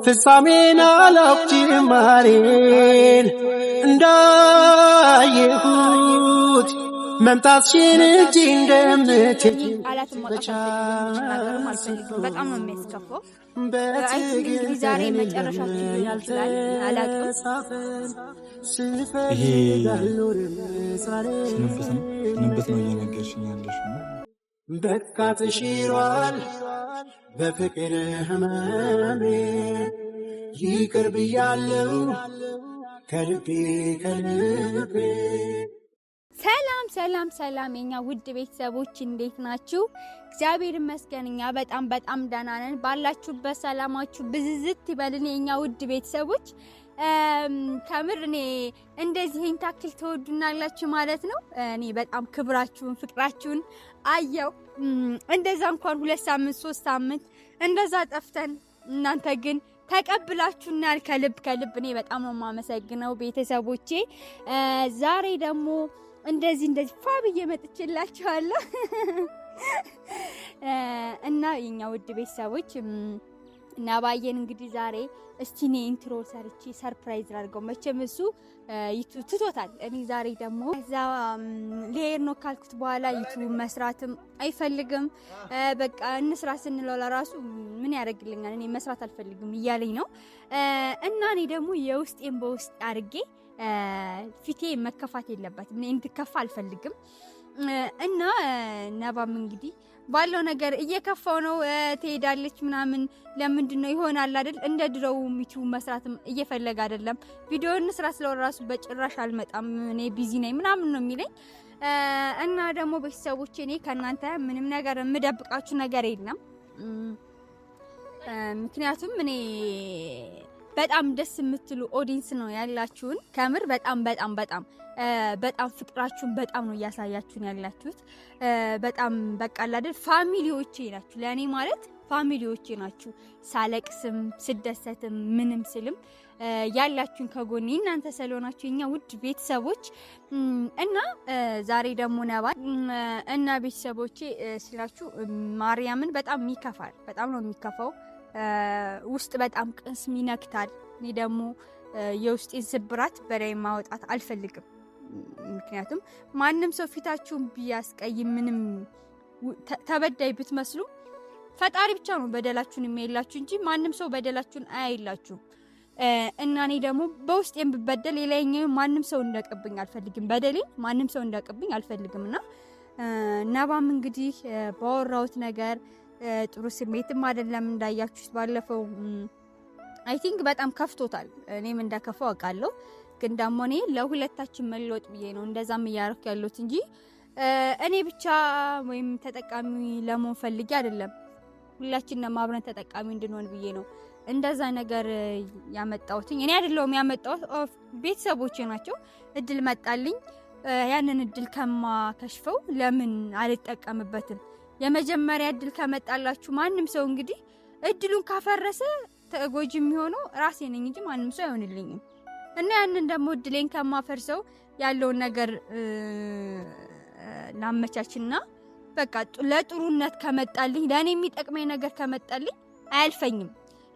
ፍጻሜን አላውቅም ማሬን እንዳየሁት መምጣትሽን እንጂ እንደምትል ቃላትን ማውጣት አልፈልግም። በጣም ነው የሚያስከፋው። እንግዲህ ዛሬ መጨረሻችን ሊሆን ይችላል አላውቅም። ይሄ ስንብት ነው እየነገርሽኝ ያለሽ ነው። በቃ ተሽሯል በፍቅር ህመሜ ይቅር ብያለሁ ከልቤ ከልቤ። ሰላም ሰላም ሰላም የኛ ውድ ቤተሰቦች እንዴት ናችሁ? እግዚአብሔር ይመስገን እኛ በጣም ደህና ነን። ባላችሁበት ሰላማችሁ ብዝዝት ይበልን የኛ ውድ ቤተሰቦች። ከምር እኔ እንደዚህ ታክል ተወዱናላችሁ ማለት ነው። እኔ በጣም ክብራችሁን ፍቅራችሁን አየው። እንደዛ እንኳን 2 ሳምንት 3 ሳምንት እንደዛ ጠፍተን እናንተ ግን ተቀብላችሁናል። ከልብ እኔ በጣም ነው የማመሰግነው ቤተሰቦቼ። ዛሬ ደግሞ እንደዚህ ፋብዬ መጥቼላችኋለሁ እና የኛ ውድ ቤተሰቦች ነባዬን እንግዲህ ዛሬ እስቲ እኔ ኢንትሮ ሰርቼ ሰርፕራይዝ አድርገው መቼም እሱ ትቶታል። እኔ ዛሬ ደግሞ እዛ ልሄድ ነው ካልኩት በኋላ ዩቲዩብ መስራትም አይፈልግም። በቃ እንስራ ስንለው ለራሱ ምን ያደርግልኛል እኔ መስራት አልፈልግም እያለኝ ነው። እና እኔ ደግሞ የውስጤን በውስጥ አድርጌ ፊቴ መከፋት የለበትም እኔ እንድከፋ አልፈልግም። እና ነባም እንግዲህ ባለው ነገር እየከፋው ነው ትሄዳለች ምናምን። ለምንድን ነው ይሆናል አይደል እንደ ድሮው ዩቲዩብ መስራትም እየፈለገ አይደለም። ቪዲዮን ስራ ስለወራሱ በጭራሽ አልመጣም እኔ ቢዚ ነኝ ምናምን ነው የሚለኝ። እና ደግሞ ቤተሰቦቼ እኔ ከናንተ ምንም ነገር የምደብቃችሁ ነገር የለም። ምክንያቱም እኔ በጣም ደስ የምትሉ ኦዲየንስ ነው ያላችሁን። ከምር በጣም ፍቅራችሁን በጣም ነው እያሳያችሁን ያላችሁት። በጣም በቃ አይደል ፋሚሊዎቼ ናችሁ ለኔ ማለት ፋሚሊዎቼ ናችሁ። ሳለቅስም ስደሰትም ምንም ስልም ያላችሁን ከጎኔ እናንተ ስለሆናችሁ የኛ ውድ ቤተሰቦች። እና ዛሬ ደግሞ ነባ እና ቤተሰቦቼ ስላችሁ ማርያምን በጣም ይከፋል። በጣም ነው የሚከፋው። ውስጥ በጣም ቅስም ይነክታል። እኔ ደግሞ የውስጤን ስብራት በላይ ማውጣት አልፈልግም። ምክንያቱም ማንም ሰው ፊታችሁን ቢያስቀይም ምንም ተበዳይ ብትመስሉ ፈጣሪ ብቻ ነው በደላችሁን የሚያይላችሁ እንጂ ማንም ሰው በደላችሁን አያይላችሁም። እና እኔ ደግሞ በውስጤን ብበደል ሌላኛው ማንም ሰው እንዳቀብኝ አልፈልግም። በደሌን ማንም ሰው እንዳቀብኝ አልፈልግምና ነባም እንግዲህ ባወራሁት ነገር ጥሩ ስሜትም አይደለም እንዳያችሁት። ባለፈው አይ ቲንክ በጣም ከፍቶታል። እኔም እንዳከፋው አውቃለሁ። ግን ደግሞ እኔ ለሁለታችን መለወጥ ብዬ ነው እንደዛም እያረኩ ያለሁት እንጂ እኔ ብቻ ወይም ተጠቃሚ ለመሆን ፈልጌ አይደለም። ሁላችንም አብረን ተጠቃሚ እንድንሆን ብዬ ነው እንደዛ ነገር ያመጣሁት። እኔ አይደለሁም ያመጣሁት፣ ቤተሰቦቼ ናቸው። እድል መጣልኝ። ያንን እድል ከማከሽፈው ለምን አልጠቀምበትም? የመጀመሪያ እድል ከመጣላችሁ ማንም ሰው እንግዲህ እድሉን ካፈረሰ ተጎጂ የሚሆነው ራሴ ነኝ እንጂ ማንም ሰው አይሆንልኝም። እና ያንን ደግሞ እድሌን ከማፈርሰው ያለውን ነገር ላመቻችና በቃ ለጥሩነት ከመጣልኝ ለኔ የሚጠቅመኝ ነገር ከመጣልኝ አያልፈኝም።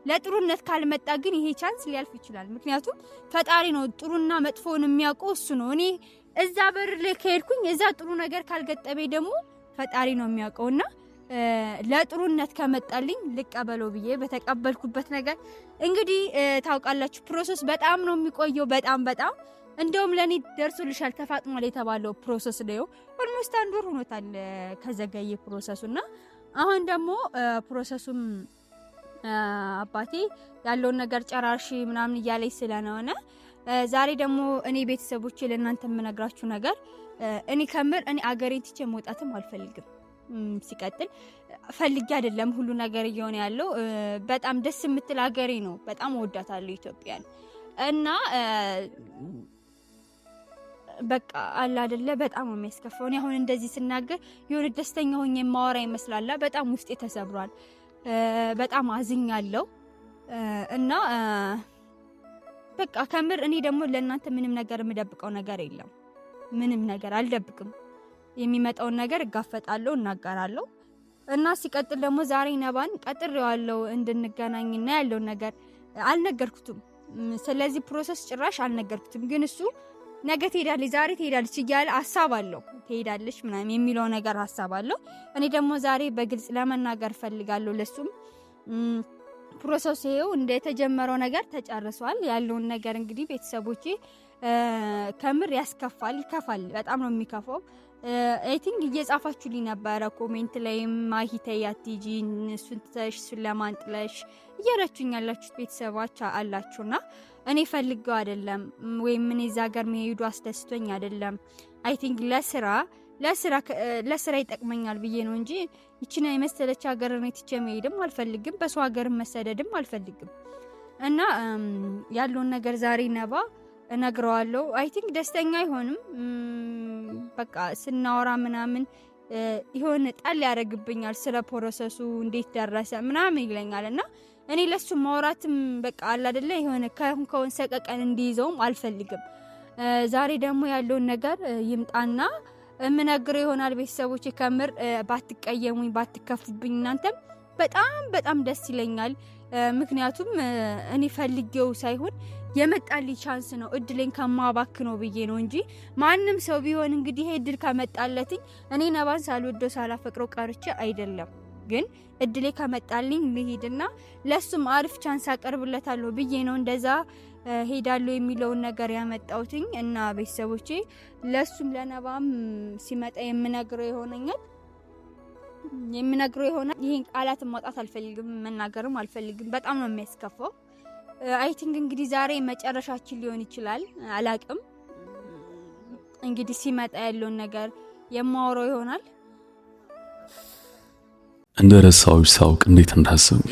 ለጥሩነት ካልመጣ ግን ይሄ ቻንስ ሊያልፍ ይችላል። ምክንያቱም ፈጣሪ ነው ጥሩና መጥፎውን የሚያውቀው እሱ ነው። እኔ እዛ በር ላይ ከሄድኩኝ እዛ ጥሩ ነገር ካልገጠመኝ ደግሞ ፈጣሪ ነው የሚያውቀውና ለጥሩነት ከመጣልኝ ልቀበለው ብዬ በተቀበልኩበት ነገር እንግዲህ ታውቃላችሁ ፕሮሰስ በጣም ነው የሚቆየው። በጣም እንደውም ለኔ ደርሶልሻል ተፋጥሟል የተባለው ፕሮሰስ ነው ኦልሞስት 1 ወር ሆኖታል ከዘገየ ፕሮሰሱና አሁን ደግሞ ፕሮሰሱም አባቴ ያለውን ነገር ጨራርሺ ምናምን እያለኝ ስለሆነ ዛሬ ደግሞ እኔ ቤተሰቦቼ ለእናንተ የምነግራችሁ ነገር እኔ ከምር እኔ አገሬን ትቼ መውጣትም አልፈልግም። ሲቀጥል ፈልጌ አይደለም ሁሉ ነገር እየሆነ ያለው። በጣም ደስ የምትል ሀገሬ ነው። በጣም ወዳታለሁ ኢትዮጵያን። እና በቃ አላ አይደለ በጣም ነው የሚያስከፋው። እኔ አሁን እንደዚህ ስናገር የሆነ ደስተኛ ሆኜ የማወራ ይመስላል። በጣም ውስጤ ተሰብሯል። በጣም አዝኛለሁ። እና በቃ ከምር እኔ ደግሞ ለእናንተ ምንም ነገር የምደብቀው ነገር የለም። ምንም ነገር አልደብቅም። የሚመጣውን ነገር እጋፈጣለሁ እናገራለሁ። እና ሲቀጥል ደግሞ ዛሬ ነባን ቀጥሬዋለሁ እንድንገናኝና ያለው ነገር አልነገርኩትም። ስለዚህ ፕሮሰስ ጭራሽ አልነገርኩትም። ግን እሱ ነገ ትሄዳለች ዛሬ ትሄዳለች እያለ ሐሳብ አለው ትሄዳለች ምናምን የሚለው ነገር ሐሳብ አለው። እኔ ደግሞ ዛሬ በግልጽ ለመናገር ፈልጋለሁ ለሱም ፕሮሰሱ ይኸው እንደተጀመረው ነገር ተጨርሷል። ያለውን ነገር እንግዲህ ቤተሰቦቼ ከምር ያስከፋል፣ ይከፋል፣ በጣም ነው የሚከፋው። አይ ቲንክ እየጻፋችሁልኝ ነበረ ኮሜንት ላይም ማሂተይ አትጂ እሱን ትተሽ እሱን ለማንጥለሽ እያላችሁኝ ያላችሁት ቤተሰቦች አላችሁና እኔ ፈልገው አይደለም ወይም ምን እዛ ሀገር መሄዱ አስደስቶኝ አይደለም። አይ ቲንክ ለስራ ይጠቅመኛል ብዬ ነው እንጂ ይቺና የመሰለች ሀገር ነው ትቼ መሄድም አልፈልግም፣ በሰው ሀገር መሰደድም አልፈልግም። እና ያለውን ነገር ዛሬ ነባ እነግረዋለሁ። አይ ቲንክ ደስተኛ አይሆንም። በቃ ስናወራ ምናምን ይሆን ጣል ያደርግብኛል ስለ ፕሮሰሱ እንዴት ደረሰ ምናምን ይለኛል። እና እኔ ለሱ ማውራትም በቃ አለ አይደለ የሆነ ከሆነ ሰቀቀን እንዲይዘውም አልፈልግም። ዛሬ ደግሞ ያለውን ነገር ይምጣና እምነግረው ይሆናል። ቤተሰቦቼ ከምር ባትቀየሙኝ ባትከፉብኝ እናንተም በጣም ደስ ይለኛል። ምክንያቱም እኔ ፈልጌው ሳይሆን የመጣልኝ ቻንስ ነው እድሌን ከማባክ ነው ብዬ ነው እንጂ ማንም ሰው ቢሆን እንግዲህ እድል ከመጣለትኝ እኔ ነባን ሳልወደው ሳላፈቅረው ቀርቼ አይደለም። ግን እድሌ ከመጣልኝ ልሂድና ለሱም አሪፍ ቻንስ አቀርብለታለሁ ብዬ ነው እንደዛ ሄዳለሁ የሚለውን ነገር ያመጣውትኝ። እና ቤተሰቦቼ ለሱም ለነባም ሲመጣ የምነግረው ይሆናል። ይሄን ቃላት ማውጣት አልፈልግም፣ መናገርም አልፈልግም። በጣም ነው የሚያስከፋው። አይ ቲንክ እንግዲህ ዛሬ መጨረሻችን ሊሆን ይችላል፣ አላቅም። እንግዲህ ሲመጣ ያለውን ነገር የማወራው ይሆናል። እንደረሳዎች ሳውቅ እንዴት እንዳሰብኩ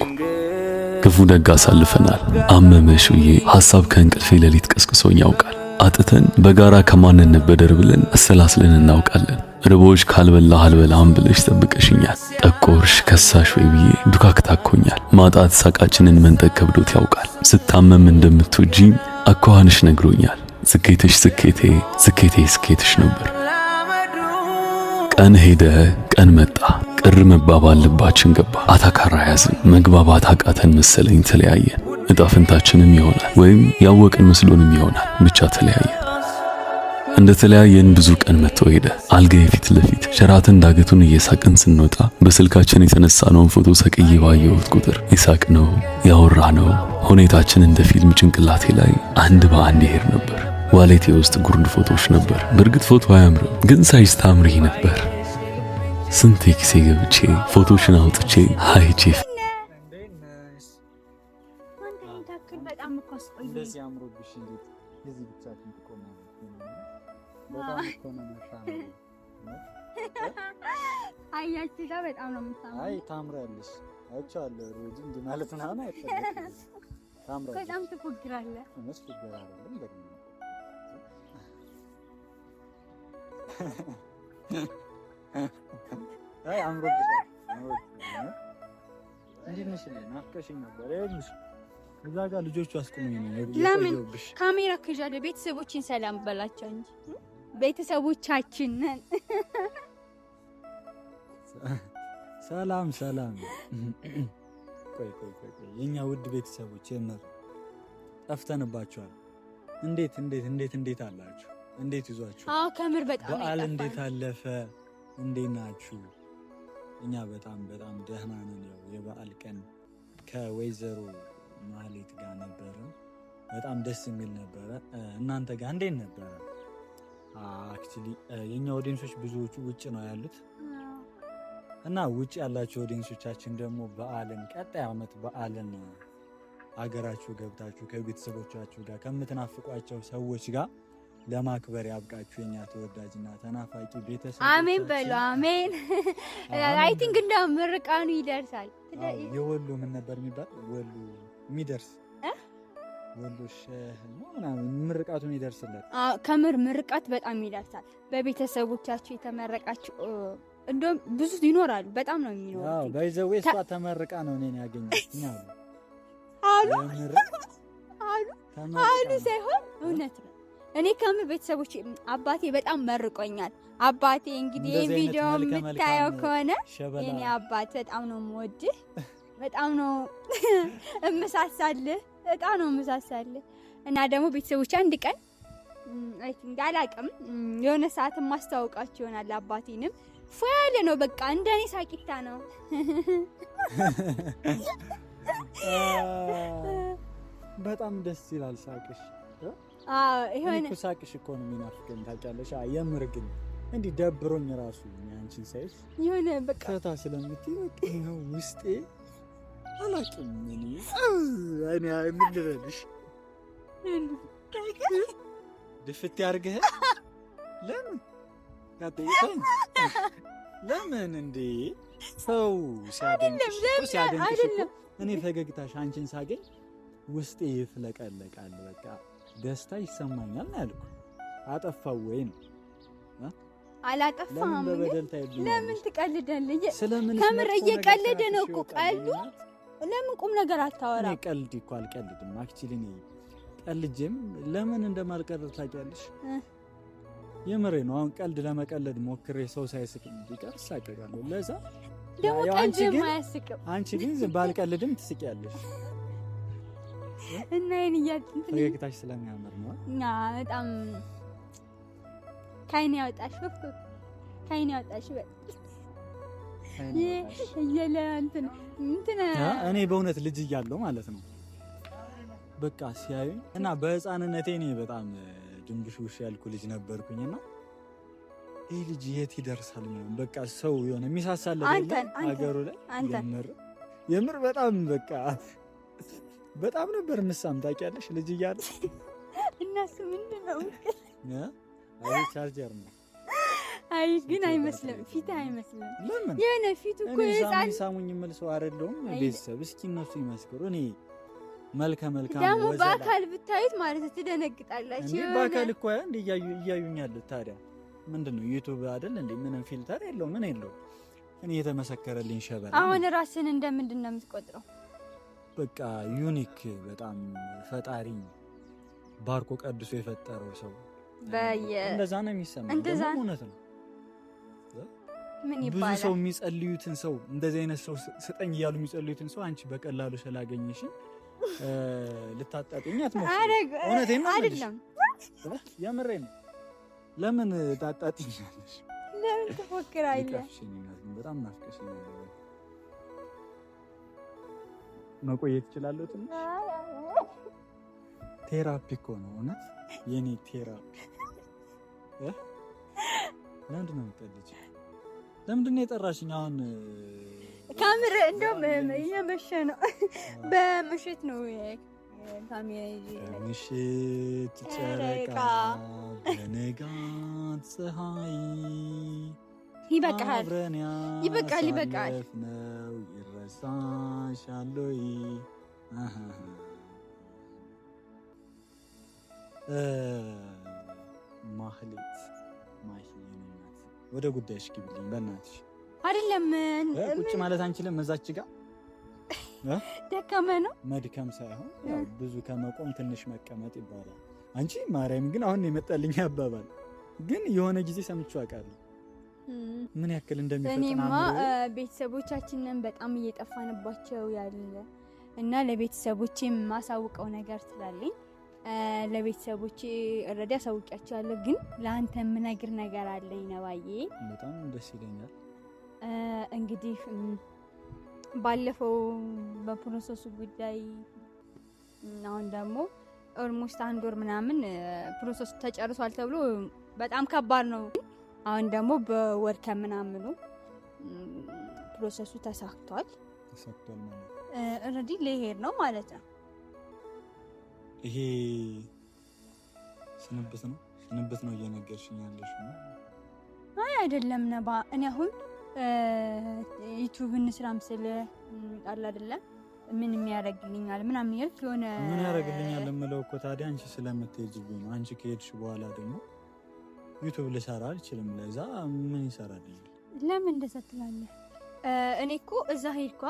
ክፉ ደግ አሳልፈናል። አመመሽ ብዬ ሐሳብ ከእንቅልፌ ሌሊት ቀስቅሶኝ ያውቃል። አጥተን በጋራ ከማንን ነበደር ብለን አሰላስለን እናውቃለን። ርቦሽ ካልበላህ አልበላም ብለሽ ጠብቀሽኛል። ጠቆርሽ ከሳሽ ወይ ብዬ ዱካክ ታኮኛል። ማጣት ሳቃችንን መንጠቅ ከብዶት ያውቃል። ስታመም እንደምትወጂኝ አኳኋንሽ ነግሮኛል። ስኬትሽ ስኬቴ፣ ስኬቴ ስኬትሽ ነበር። ቀን ሄደ ቀን መጣ፣ ቅር መባባል ልባችን ገባ። አታካራ ያዝን፣ መግባባት አቃተን መሰለኝ ተለያየን። እጣ ፈንታችንም ይሆናል ወይም ያወቅን መስሎንም ይሆናል፣ ብቻ ተለያየን። እንደ ተለያየን ብዙ ቀን መጥቶ ሄደ። አልጋዬ ፊት ለፊት ሸራተን ዳገቱን እየሳቅን ስንወጣ በስልካችን የተነሳነውን ፎቶ ሰቅዬ ባየሁት ቁጥር የሳቅነው ያወራነው ሁኔታችን እንደ ፊልም ጭንቅላቴ ላይ አንድ በአንድ ይሄድ ነበር። ዋሌቴ ውስጥ ጉርድ ፎቶዎች ነበር። በእርግጥ ፎቶ አያምርም፣ ግን ሳይዝ ታምሪ ነበር። ስንቴ ጊዜ ገብቼ ፎቶሽን አውጥቼ አይቼ አያችሁታ በጣም ነው የምታምረው። አይ ታምራለሽ። አይቻለሁ ሮጂ እንዴ ማለት ነው። አሁን አይፈልግም። ታምራለሽ። በጣም ትፎግራለህ። እነሱ ትፎግራለህ እንደዚህ አይ አምሮብሻል። እንዴት ነሽ? ናፍቀሽኝ ነበር። አይልሽ እዛ ጋር ልጆቹ አስቆሙኝ ነው። ለምን ካሜራ ከጃለ ቤተሰቦችን ሰላም በላቸው እንጂ ቤተሰቦቻችን ነን። ሰላም ቆይ የኛ ውድ ቤተሰቦች የነሱ ጠፍተንባችኋል። እንዴት አላችሁ? እንዴት ይዟችሁ? አዎ ከምር በጣም በዓል እንዴት አለፈ? እንዴት ናችሁ? እኛ በጣም ደህና ነን። ያው የበዓል ቀን ከወይዘሮ ማህሌት ጋር ነበረ። በጣም ደስ የሚል ነበረ። እናንተ ጋር እንዴት ነበረ? አክቹሊ የኛ ኦዲየንሶች ብዙዎቹ ውጭ ነው ያሉት እና ውጭ ያላችሁ ኦዲየንሶቻችን ደግሞ በዓልን ቀጣይ ዓመት በዓልን አገራችሁ ገብታችሁ ከቤተሰቦቻችሁ ጋር ከምትናፍቋቸው ሰዎች ጋር ለማክበር ያብቃችሁ። የኛ ተወዳጅና ተናፋቂ ቤተሰቦች አሜን በሉ አሜን። አይ ቲንክ እንደው ምርቃኑ ይደርሳል። የወሎ ምን ነበር የሚባል ወሎ የሚደርስ ወሎ ሸህ ነው ምናምን ምርቃቱን ይደርስለት። ከምር ምርቃት በጣም ይደርሳል። በቤተሰቦቻችሁ የተመረቃችሁ እንደውም ብዙ ይኖራሉ። በጣም ነው የሚኖሩት። አዎ ባይዘው እሷ ተመርቃ ነው እኔን ያገኘችኝ አሉ ሳይሆን እውነት ነው። እኔ ከም ቤተሰቦች አባቴ በጣም መርቆኛል። አባቴ እንግዲህ ቪዲዮ የምታየው ከሆነ የኔ አባት በጣም ነው የምወድህ፣ በጣም ነው እምሳሳልህ፣ በጣም ነው እምሳሳልህ። እና ደግሞ ቤተሰቦች አንድ ቀን አይ ቲንክ አላውቅም የሆነ ሰዓት ማስተዋወቃችሁ ይሆናል። አባቴንም ፏያለ ነው በቃ እንደኔ ሳቂታ ነው። በጣም ደስ ይላል ሳቅሽ። ይሄን ሳቅሽ እኮ ነው የሚናፍቀኝ ታውቂያለሽ። የምር ግን እንዲህ ደብሮኝ ራሱ አንቺን ሳይሽ የሆነ በቃ ፈታ ስለምትይ በቃ ነው ውስጤ አላውቅም። እኔ ምን ልበልሽ ድፍት ያርገህ ለምን እንዴ ሰው ሲያደንቅሽ እኮ እኔ ፈገግታሽ አንቺን ሳገኝ ውስጤ ይፍለቀለቃል። በቃ ደስታ ይሰማኛል ያልኩ አጠፋው ወይ ነው? አላጠፋም። ለምን ትቀልዳለህ? ከምር እየቀለደ ነው እኮ ቀልዱ። ለምን ቁም ነገር አታወራም? እኔ ቀልድ እኮ አልቀልድም። አክቹሊ እኔ ቀልጄም ለምን እንደማልቀልድ ታውቂያለሽ? የምሬ ነው። አሁን ቀልድ ለመቀለድ ሞክሬ ሰው ሳይስቅ ቢቀር ሳቀቃለሁ። ለዛ ደግሞ ቀልድ የማያስቅም። አንቺ ግን ባልቀልድም ትስቂያለሽ። እና ይሄን እያልኩኝ ፈገግታሽ ስለሚያምር ነው። በጣም ካይኔ ያወጣሽ ካይኔ ያወጣሽ እኔ በእውነት ልጅ እያለሁ ማለት ነው በቃ ሲያዩኝ እና በህፃንነቴ እኔ በጣም ድንብሽውሽ ያልኩ ልጅ ነበርኩኝና ይሄ ልጅ የት ይደርሳል ማለት በቃ ሰው የሆነ የሚሳሳለት አገሩ ላይ የምር በጣም በቃ በጣም ነበር ምሳም ታውቂያለሽ ልጅ እያለሁ። እናስ ምንድነው አይ ቻርጀር ነው። አይ ግን አይመስልም፣ ፊት አይመስልም። ለምን የኔ ፊት እኮ የዛን ሳሙኝ መልሰው አይደለም ቤተሰብ እስኪ እነሱ ይመስክሩ። እኔ መልከ መልካም ደግሞ በአካል ብታዩት ማለት ትደነግጣላችሁ። እኔ በአካል እኮ እንደ እያዩኛል። ታዲያ ምንድነው ዩቲዩብ አይደል እንዴ? ምንም ፊልተር የለው ምን የለው። እኔ የተመሰከረልኝ ሸበላ። አሁን ራስን እንደምንድን ነው የምትቆጥረው? በቃ ዩኒክ በጣም ፈጣሪ ባርኮ ቀድሶ የፈጠረው ሰው እንደዛ ነው የሚሰማው። እንደዛ እውነት ነው። ምን ብዙ ይባላል? ሰው የሚጸልዩትን ሰው እንደዚህ አይነት ሰው ስጠኝ እያሉ የሚጸልዩትን ሰው አንቺ በቀላሉ ስላገኘሽ ልታጣጥኝ አትሞክሪ። እውነቴን ነው አይደለም? የምሬን ነው። ለምን ታጣጥኛለሽ? ለምን ትፎክራለህ? በጣም ናፍቀሽኝ። መቆየት እችላለሁ ትንሽ። ቴራፒ እኮ ነው እውነት የኔ ቴራፒ። ለምንድን ነው የምትቀልጂው? ለምንድን ነው የጠራሽኝ? አሁን ካሜራ እንደውም እየመሸ ነው። በምሽት ነው ካሜራ ይዤ ምሽት ጨረቃ በንጋት ፀሐይ ይበቃል፣ ይበቃል፣ ይበቃል ነው ይረሳሻል ወይ? ማህሌት ወደ ጉዳይሽ ግቢልኝ በእናትሽ። አይደለም ቁጭ ማለት አንችልም እዛች ጋር ደከመ ነው። መድከም ሳይሆን ያው ብዙ ከመቆም ትንሽ መቀመጥ ይባላል። አንቺ ማርያም ግን አሁን የመጣልኝ አባባል ግን የሆነ ጊዜ ሰምቼው አውቃለሁ። ምን ያክል እንደሚፈጥን እኔማ ቤተሰቦቻችንን በጣም እየጠፋንባቸው ያለ እና ለቤተሰቦቼ የማሳውቀው ነገር ስላለኝ ለቤተሰቦቼ እረዳ አሳውቂያቸዋለሁ። ግን ለአንተ የምነግር ነገር አለኝ ነባዬ። በጣም ደስ ይለኛል። እንግዲህ ባለፈው በፕሮሰሱ ጉዳይ አሁን ደግሞ ኦልሞስት 1 ወር ምናምን ፕሮሰሱ ተጨርሷል ተብሎ በጣም ከባድ ነው። አሁን ደግሞ በወር ከምናምኑ ፕሮሰሱ ተሳክቷል ማለት ኦልሬዲ ልሄድ ነው ማለት ነው። ይሄ ስንብት ነው እየነገርሽኝ ያለሽ ነው? አይ አይደለም ነባ። እኔ አሁን ዩቲዩብ እንስራም ስለ ቃል አይደለም ምን የሚያደርግልኛል ምናምን ይልክ የሆነ ምን ያደርግልኛል የምለው እኮ ታዲያ አንቺ ስለምትሄጂብኝ ነው። አንቺ ከሄድሽ በኋላ ደግሞ ዩቲዩብ ልሰራ አልችልም። ለዛ ምን ይሰራልኝ? ለምን እንደዛ ትላለህ? እኔ እኮ እዛ ሄድኳ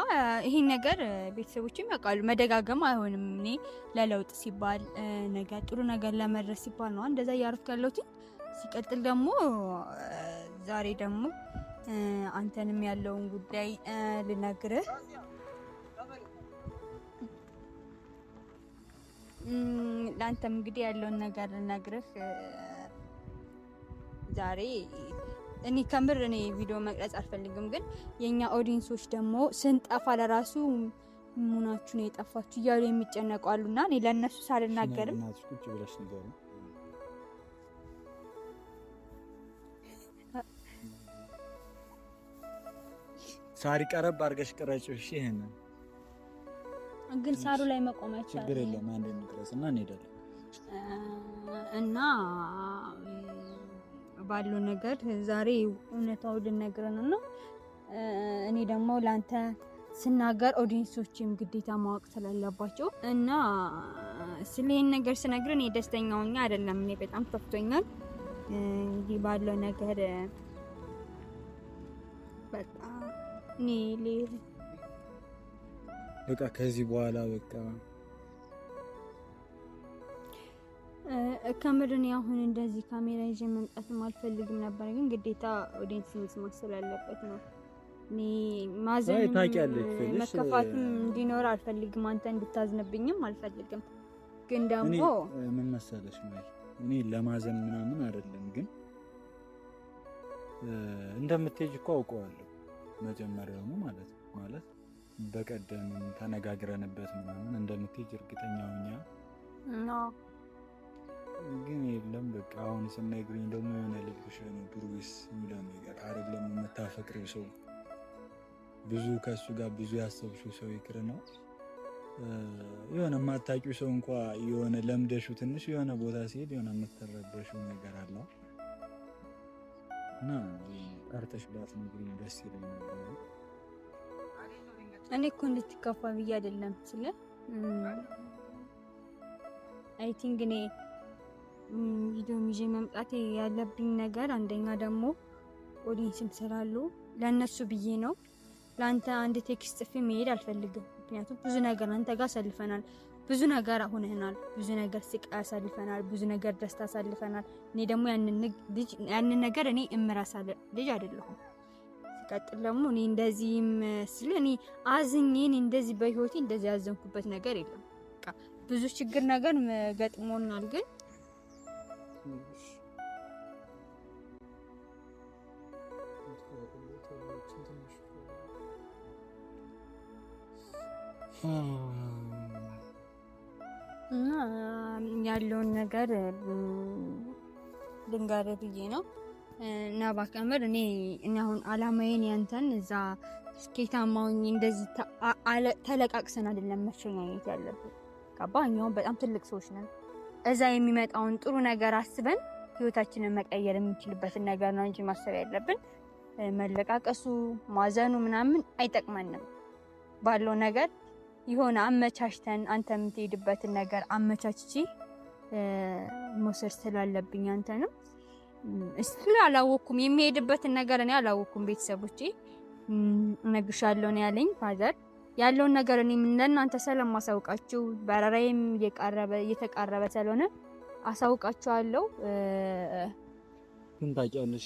ይሄን ነገር ቤተሰቦችም ያውቃሉ። መደጋገም አይሆንም። እኔ ለለውጥ ሲባል ነገር ጥሩ ነገር ለመድረስ ሲባል ነው እንደዛ እያረፍኩ ያለሁት። ሲቀጥል ደግሞ ዛሬ ደግሞ አንተንም ያለውን ጉዳይ ልነግርህ ለአንተም እንግዲህ ያለውን ነገር ልነግርህ ዛሬ እኔ ከምር እኔ ቪዲዮ መቅረጽ አልፈልግም፣ ግን የኛ ኦዲየንሶች ደግሞ ስንጠፋ ለራሱ ሙናችሁ ነው የጠፋችሁ እያሉ የሚጨነቁ አሉና እኔ ለነሱ ሳልናገርም ሳሪ ቀረብ አድርገሽ ቅረጭው። እሺ ይሄን ግን ሳሩ ላይ መቆም አይቻልም። ችግር የለም አንዴ እንቅረጽና እንሄዳለን እና ባለው ነገር ዛሬ እውነታው ልነግረንና እኔ ደግሞ ላንተ ስናገር ኦዲየንሶችም ግዴታ ማወቅ ስላለባቸው እና ስለዚህ ነገር ስነግር እኔ ደስተኛ ሆኜ አይደለም። እኔ በጣም ከፍቶኛል። ይሄ ባለው ነገር በጣም በቃ ከዚህ በኋላ በቃ ከምርን አሁን እንደዚህ ካሜራ ይዤ መምጣትም አልፈልግም ነበር፣ ግን ግዴታ ኦዲየንስ መስማት ስላለበት ነው። እኔ ማዘን መከፋትም እንዲኖር አልፈልግም፣ አንተ እንድታዝንብኝም አልፈልግም። ግን ደግሞ ምን መሰለሽ ማለት እኔ ለማዘን ምናምን አይደለም፣ ግን እንደምትሄጂ እኮ አውቀዋለሁ መጀመሪያውኑ ማለት በቀደም ተነጋግረንበት ምናምን እንደምትሄጂ እርግጠኛ ሆኛ ነው። ግን የለም በቃ አሁን ስነግሪኝ ደግሞ የሆነ ልብሽ ነው ብሩስ የሚለው ነገር አይደለም። የምታፈቅሪው ሰው ብዙ ከሱ ጋር ብዙ ያሰብሽው ሰው ይቅር ነው የሆነ የማታውቂው ሰው እንኳን የሆነ ለምደሽው ትንሽ የሆነ ቦታ ሲሄድ የሆነ የምትረበሽው ነገር አለ እና አርተሽ ባትነግሪኝ ደስ ይለኝ ነበር። እኔ እኮ እንድትከፋ ብዬ አይደለም ስለ አይ ቲንክ እኔ ቪዲዮ ይዤ መምጣት ያለብኝ ነገር አንደኛ ደግሞ ኦዲየንስም ስላሉ ለነሱ ብዬ ነው። ላንተ አንድ ቴክስት ጽፌ መሄድ አልፈልግም። ምክንያቱም ብዙ ነገር አንተ ጋር አሳልፈናል፣ ብዙ ነገር ሆነናል፣ ብዙ ነገር ስቃይ አሳልፈናል፣ ብዙ ነገር ደስታ አሳልፈናል። እኔ ደግሞ ያንን ነገር እኔ እምራሳ ልጅ አይደለሁም። ሲቀጥል ደግሞ እኔ እንደዚህም ስለ እኔ አዝኜ እንደዚህ በህይወቴ እንደዚህ ያዘንኩበት ነገር የለም። በቃ ብዙ ችግር ነገር ገጥሞናል ግን ያለውን ነገር ልንገርህ ብዬ ነው እና ባከምር እኔ አሁን አላማዬን ያንተን እዛ ስኬታማውኝ እንደዚህ ተለቃቅሰን አይደለም መሸኛኘት ያለብን። ካባኛው በጣም ትልቅ ሰዎች ነን። እዛ የሚመጣውን ጥሩ ነገር አስበን ህይወታችንን መቀየር የምንችልበትን ነገር ነው እንጂ ማሰብ ያለብን መለቃቀሱ ማዘኑ ምናምን አይጠቅመንም። ባለው ነገር ይሆነ አመቻችተን አንተ የምትሄድበትን ነገር አመቻችቺ መውሰድ ስላለብኝ አንተንም እስቲ አላወኩም የሚሄድበትን ነገር እኔ አላወኩም። ቤተሰቦቼ እነግርሻለሁ ነው ያለኝ ፋዘር። ያለውን ነገር እኔ ለእናንተ ስለማሳውቃችሁ በራራዬም እየተቃረበ ስለሆነ አሳውቃችኋለሁ። ግን ታውቂያለሽ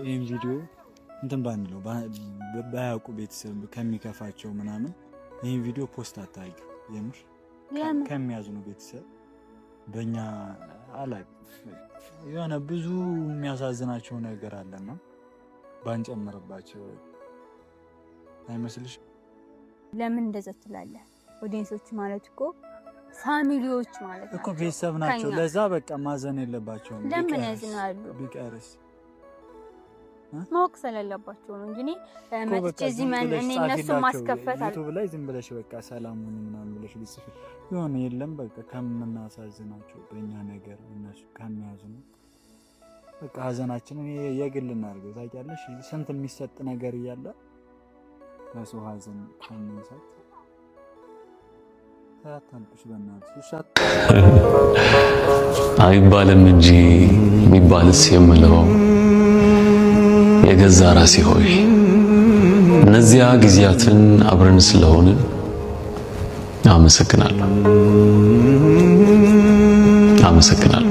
ይሄን ቪዲዮ እንትን ባንለው ባያውቁ ቤተሰብ ከሚከፋቸው ምናምን ይሄን ቪዲዮ ፖስት አታርጊ። የምር ከሚያዝኑ ቤተሰብ በእኛ አላቅ የሆነ ብዙ የሚያሳዝናቸው ነገር አለና ባንጨምርባቸው አይመስልሽ? ለምን እንደዛ ትላለህ? ኦዲየንሶች ማለት እኮ ፋሚሊዎች ማለት እኮ ቤተሰብ ናቸው። ለዛ በቃ ማዘን የለባቸውም። ለምን ያዝናሉ? ቢቀርስ ማወቅ ስለሌለባቸው ነው እንጂ መጥቼ እዚህ እኔ እነሱ ማስከፈት አለ ዩቲዩብ ላይ ዝም ብለሽ በቃ ሰላሙን ምናምን ብለሽ ልጽፍ ይሆን የለም። በቃ ከምናሳዝናቸው በእኛ ነገር እነሱ ከሚያዝኑ በቃ ሀዘናችንን የግል እናድርገው። ታውቂያለሽ ስንት የሚሰጥ ነገር እያለ ለሰው ሀዘን ከምንሰጥ ታታንኩሽ በእናትሽ አይባልም እንጂ ቢባልስ የምለው የገዛ ራሴ ሆይ እነዚያ ጊዜያትን አብረን ስለሆንን አመሰግናለሁ።